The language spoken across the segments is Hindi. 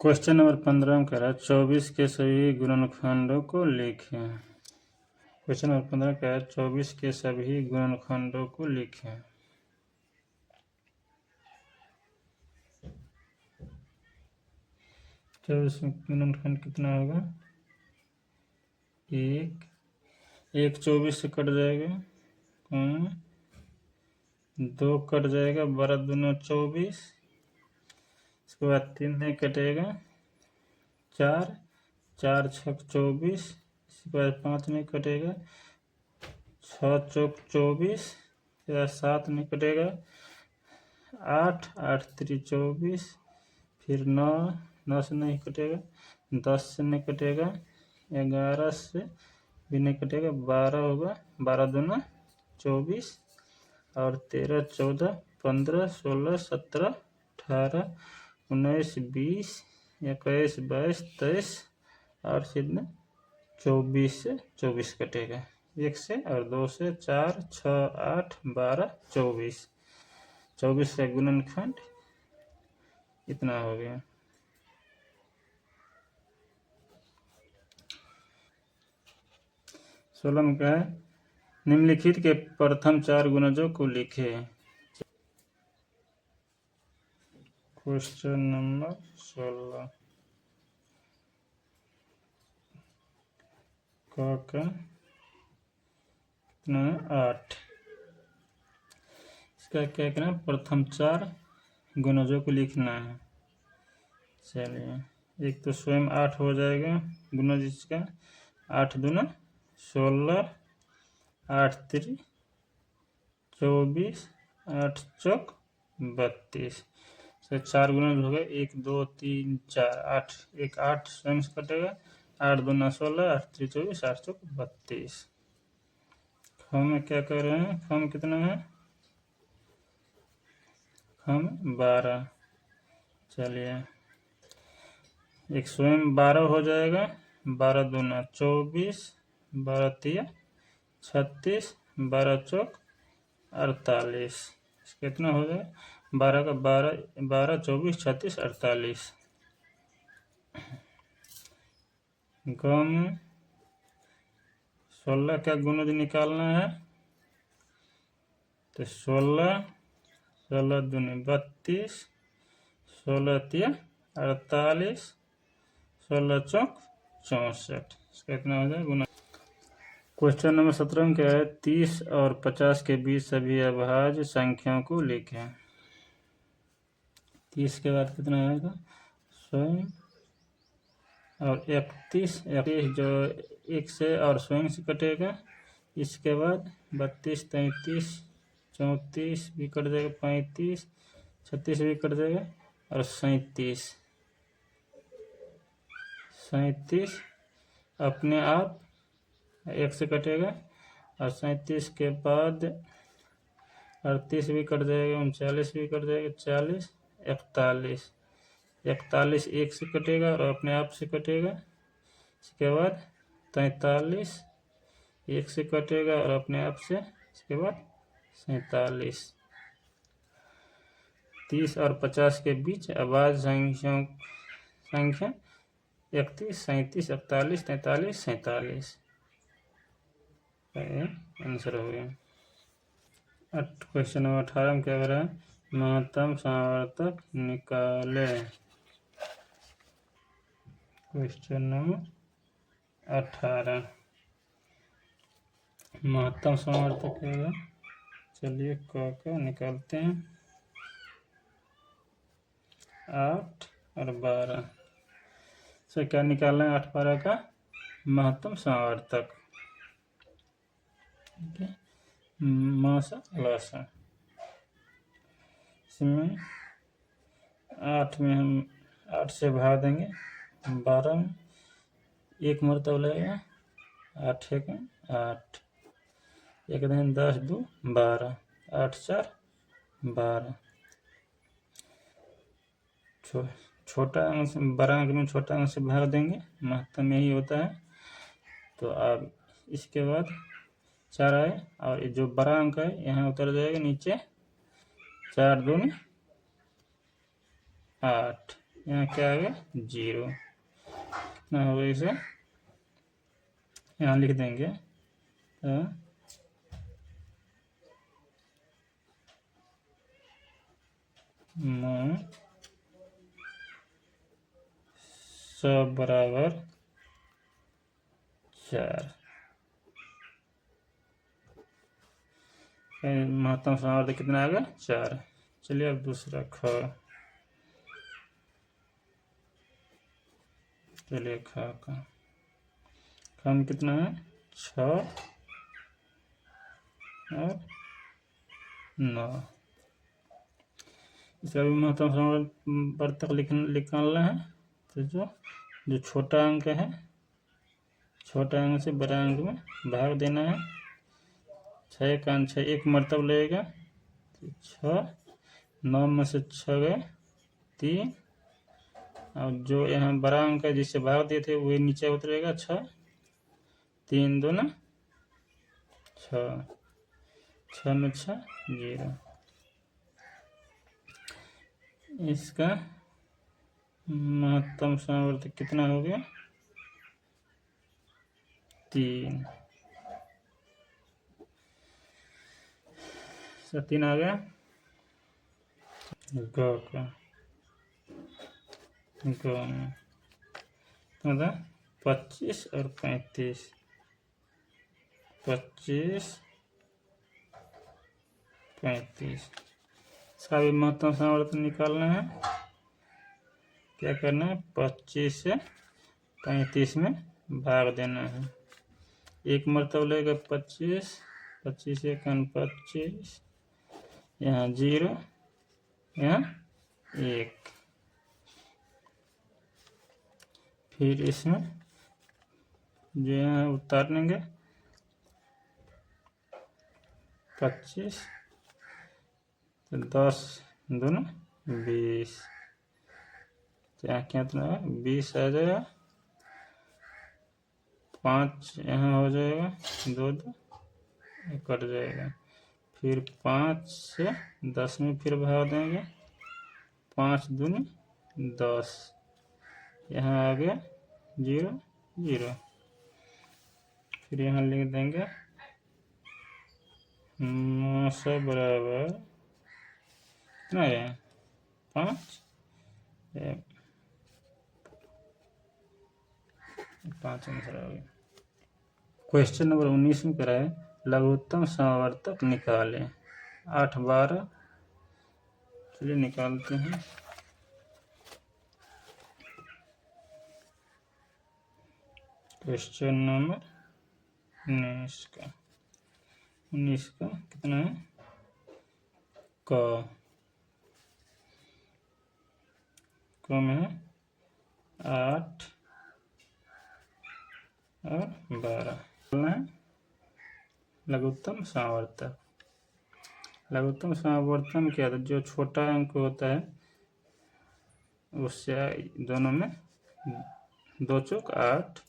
क्वेश्चन नंबर 15 में कह रहा है 24 के सभी गुणनखंडों को लिखें। क्वेश्चन नंबर 15 कह रहा है 24 के सभी गुणनखंडों को लिखें। चौबीस गुणनखंड कितना होगा? एक 24 से कट जाएगा, 2 कट जाएगा, 12 दूना 24, इसके बाद 3 नहीं कटेगा, 4 छक 24, इसके बाद 5 नहीं कटेगा, 6 चौक 24, इसके बाद 7 नहीं कटेगा, 8 3 24, फिर 9 से नहीं कटेगा, 10 से नहीं कटेगा, 11 से भी नहीं कटेगा, 12 होगा, 12 दूना 24, और 13 14 15 16 17 18 19 20 21 22 23, और सीधे 24 से 24 कटेगा, 1 से और 2 से 4 6 8 12 24, 24 का गुणनखंड इतना हो गया। सोलह में क्या है? निम्नलिखित के प्रथम 4 गुणजों को लिखे। क्वेश्चन नंबर 16 का कितना है? 8। इसका क्या करना है? प्रथम 4 गुणजों को लिखना है। चलिए, एक तो स्वयं 8 हो जाएगा गुणज इसका, 8 दूना 16, 8 3 24, 8 चौक 32, से 4 गुणज हो गए, 1 2 3 4 8, 8 स्वयं से कटेगा, 8 दूना 16, 8 3 24, 8 चौक 32। खम में क्या कर रहे हैं? खम कितना है? खम 12। चलिए, एक स्वयं 12 हो जाएगा, 12 दूना 24, 12 3 36, 12 चौक 48, कितना हो गया? 12 का 12 24 36 48। ग में 16 का गुणज निकालना है, तो 16 दूनी 32, 16 3 48, 16 चौक 64, कितना हो जाए गुना। क्वेश्चन नंबर 17 में क्या है? 30 और 50 के बीच सभी अभाज्य संख्याओं को लिखें। 30 के बाद कितना आएगा? स्वयं और 31 जो 1 से और स्वयं से कटेगा, इसके बाद 32 33 34 भी कट जाएगा, 35 36 भी कट जाएगा, और 37 अपने आप 1 से कटेगा, और 37 के बाद 38 भी कट जाएगा, 39 भी कट जाएगा, 40 41 1 से कटेगा और अपने आप से कटेगा, इसके बाद 43 1 से कटेगा और अपने आप से, इसके बाद 47। 30 और 50 के बीच अभाज्य संख्या 31 37 41 43 47 आंसर हो गया। क्वेश्चन नंबर 18 में क्या कर रहा है? महत्तम समावर्तक निकाले। क्वेश्चन नंबर 18 महत्तम समावर्तक होगा। चलिए क निकालते हैं, 8 और 12 से क्या निकालना है? 8 12 का महत्तम समावर्तक, मासा लासा। इसमें 8 में हम 8 से भाग देंगे, 12 में 1 मरतब लगेगा, 8 1 8, 1 दिन 10 2 12, 8 4 12। छोटा अंक से बड़ा अंक में छोटा अंक से भाग देंगे, महत्तम यही होता है। तो अब इसके बाद 4 आए, और जो बड़ा अंक है यहाँ उतर जाएगा नीचे, 4 दूनी 8, यहाँ क्या आ गया 0, कितना होगा इसे यहाँ लिख देंगे तो सब बराबर 4। महत्तम सामर्थ्य कितना आ गया 4। चलिए अब दूसरा ख। चलिए ख का में कितना है 6 और 9। इसका भी महत्तम सामर्थ्य निकालना है। तो जो छोटा अंक है छोटा अंक से बड़ा अंक में भाग देना है। 6 का 6 एक मरतब लगेगा तो 6, 9 में से 6 गए 3, और जो यहाँ बड़ा अंक है जिससे भाग दिए थे वही नीचे उतरेगा 6, 3 दूना 6, 6 में 6 0। इसका महत्तम सामर्थ्य कितना हो गया 3। 3 आ गया। ग का मतलब 25 और 35, 25 35। इसका भी महत्तम सामर्थ्य निकालना है। क्या करना है 25 से 35 में भाग देना है। एक मरतब लगेगा 25, 25 एक 25, यहाँ 0 यहाँ 1। फिर इसमें जो यहाँ उतारेंगे 25 तो 10 दूना 20, तो यहाँ कितना है 20 आ जाएगा। 5 यहाँ हो जाएगा 2 2 कट जाएगा। फिर 5 से 10 में फिर भाग देंगे 5 दूनी 10, यहाँ आ गया 0 0। फिर यहाँ लिख देंगे 900 बराबर कितना है 5 आंसर आ गया। क्वेश्चन नंबर 19 में कराए लघुत्तम समावर्तक निकालें 8 12। चलिए निकालते हैं। क्वेश्चन नंबर 19 का कितना है क में है 8 और 12। लघुत्तम सामवर्तक। लघुत्तम सामवर्तन क्या था जो छोटा अंक होता है उससे दोनों में 2 चौक 8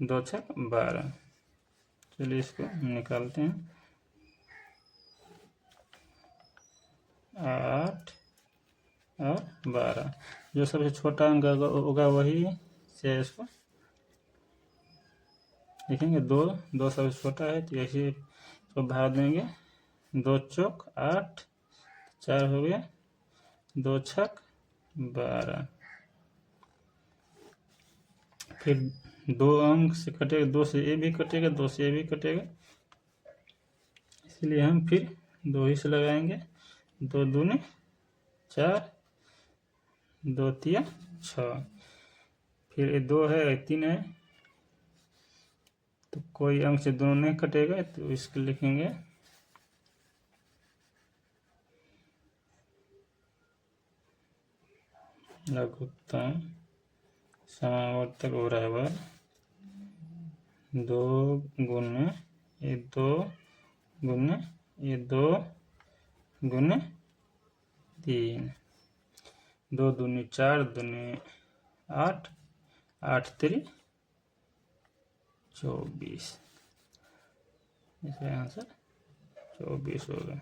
2 छक 12। चलिए इसको निकालते हैं। 8 और 12 जो सबसे छोटा अंक होगा वही से इसको देखेंगे। 2 2 सबसे छोटा है तो ऐसे इसको भाग देंगे 2 चौक 8 4 हो गया 2 छक 12। फिर 2 अंक से कटेगा 2 से ये भी कटेगा 2 से ये भी कटेगा, इसलिए हम फिर 2 ही से लगाएंगे। 2 दूनी 4 2 तिया 6। फिर ये 2 है 3 है तो कोई अंक से दोनों नहीं कटेगा तो इसको लिखेंगे लघुत्तम समावर्तक बराबर 2 गुने ये 2 गुने ये 2 गुने 3। 2 दूनी 4 दूनी 8 8 3 24। इसका आंसर 24 होगा।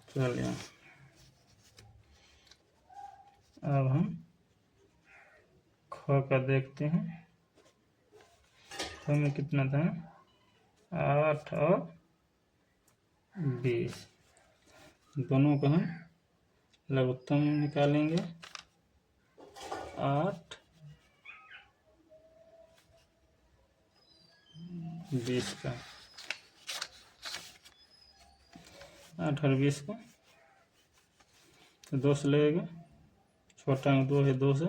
चलिए अब हम ख का देखते हैं। ख में कितना था, 8 और 20, दोनों को हम लघुत्तम निकालेंगे। 8 20 का, 8 और 20 का तो 2 से लगेगा, छोटा में 2 है, 2 से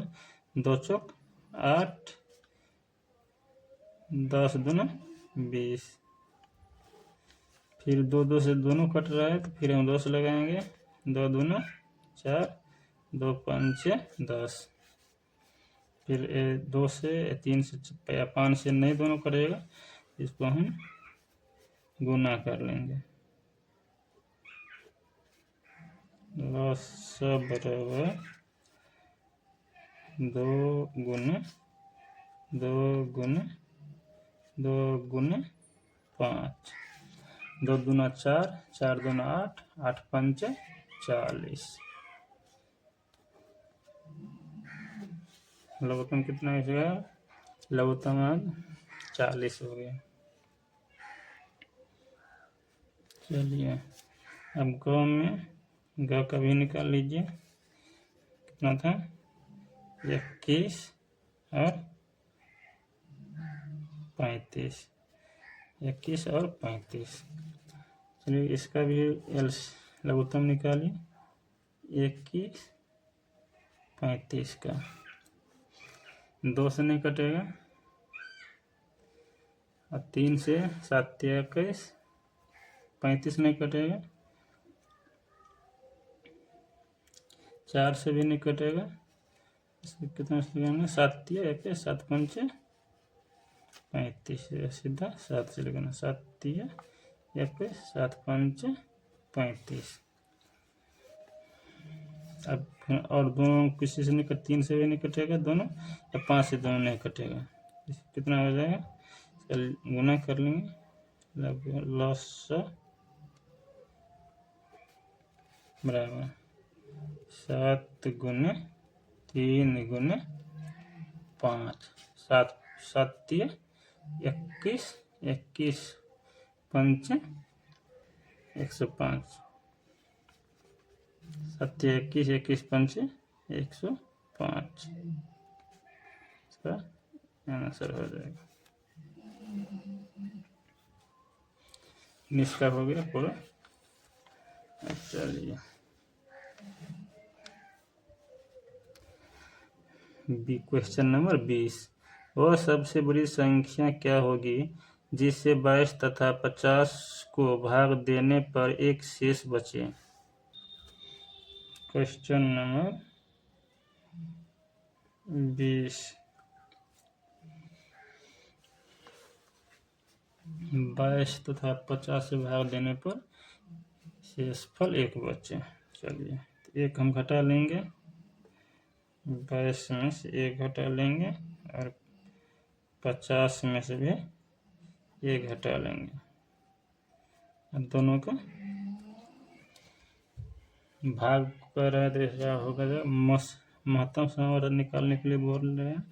2 चौक 8, 10 दूना 20, फिर 2 से दोनों कट रहा है तो फिर हम 2 से लगाएंगे, 2 दूना 4, 2 पंचे 10, फिर 2 से 3 से या 5 से नहीं दोनों कटेगा, इसको हम गुना कर लेंगे। लस बराबर 2 गुने 2 गुने 2 गुने 5, 2 दूना 4, 4 दूना 8, 8 पंचे 40। लघुत्तम कितना हो गया, लघुत्तम आज 40 हो गया। चलिए अब ग में, ग का भी निकाल लीजिए, कितना था 21 और 35, 21 और 35। चलिए इसका भी लघुत्तम निकालिए, 21 35 का 2 से नहीं कटेगा, और 3 से 7 21, 35 नहीं कटेगा, 4 से भी नहीं कटेगा, इसमें कितना लगाएंगे, 7 21, 7 पंचे 35, सीधा 7 से लगाना, 7 21, 7 पंचे 35। अब और दोनों किसी से नहीं कट, 3 से भी नहीं कटेगा दोनों, या 5 से दोनों नहीं कटेगा, कितना हो जाएगा, इसका गुना कर लेंगे, लस बराबर 7 गुने 3 गुने 5, 7 7 21, 21 पंचे 105, 7 21, 21 पंचे 105, इसका आंसर हो जाएगा। निष्का हो गया पूरा। चलिए क्वेश्चन नंबर 20, वह सबसे बड़ी संख्या क्या होगी जिससे 22 तथा 50 को भाग देने पर एक शेष बचे। क्वेश्चन नंबर 20, 22 तथा 50 से भाग देने पर शेषफल 1 बचे। चलिए तो 1 हम घटा लेंगे, 22 में से 1 घटा लेंगे और 50 में से भी 1 घटा लेंगे, अब दोनों का भाग कर रहे हैं तो ऐसा होगा, महत्तम समावर्त निकालने के लिए बोल रहे हैं।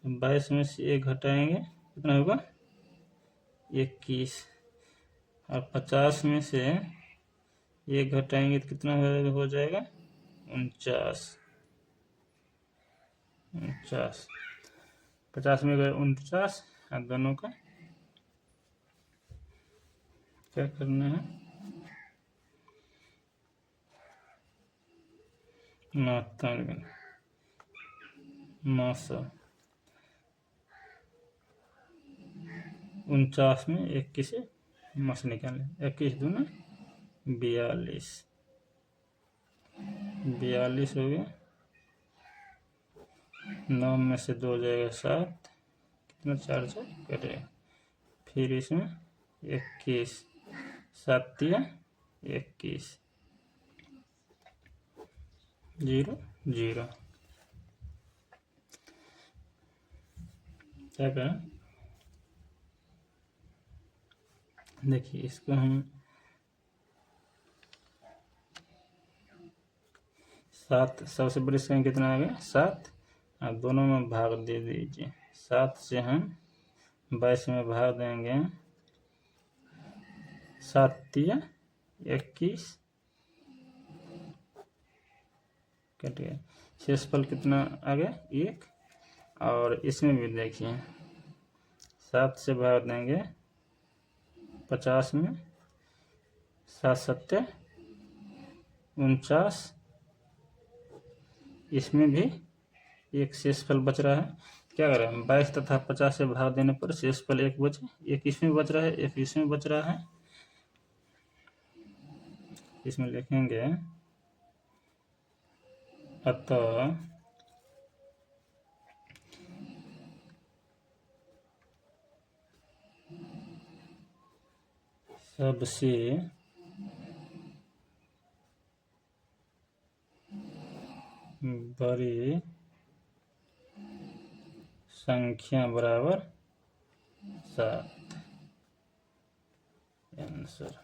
22 में से 1 घटाएंगे, कितना होगा 21, और 50 में से 1 घटाएंगे तो कितना हो जाएगा 49, 50 में गए 49, और दोनों का क्या करना है, महत्तम 900, 49 में 21 से मस निकालें, 21 दूना 42, 42 हो गया, 9 में से 2 जाएगा 7, कितना 4 से कटेगा, फिर इसमें 21, 7 21, 0 0, क्या करें, देखिए इसको हम 7 सबसे बड़ी संख्या कितना आ गया 7, और दोनों में भाग दे दीजिए। 7 से हम 22 में भाग देंगे, 7 तिया 21, कट गया। शेषफल कितना आ गया 1। और इसमें भी देखिए 7 से भाग देंगे 50 में, 7 सत्ते 49, इसमें भी एक शेषफल बच रहा है। क्या करें, 22 तथा 50 से भाग देने पर शेषफल 1 बचे, एक इसमें बच रहा है, एक इसमें बच रहा है। इसमें लिखेंगे अतः सबसे बड़ी संख्या बराबर 7, आंसर।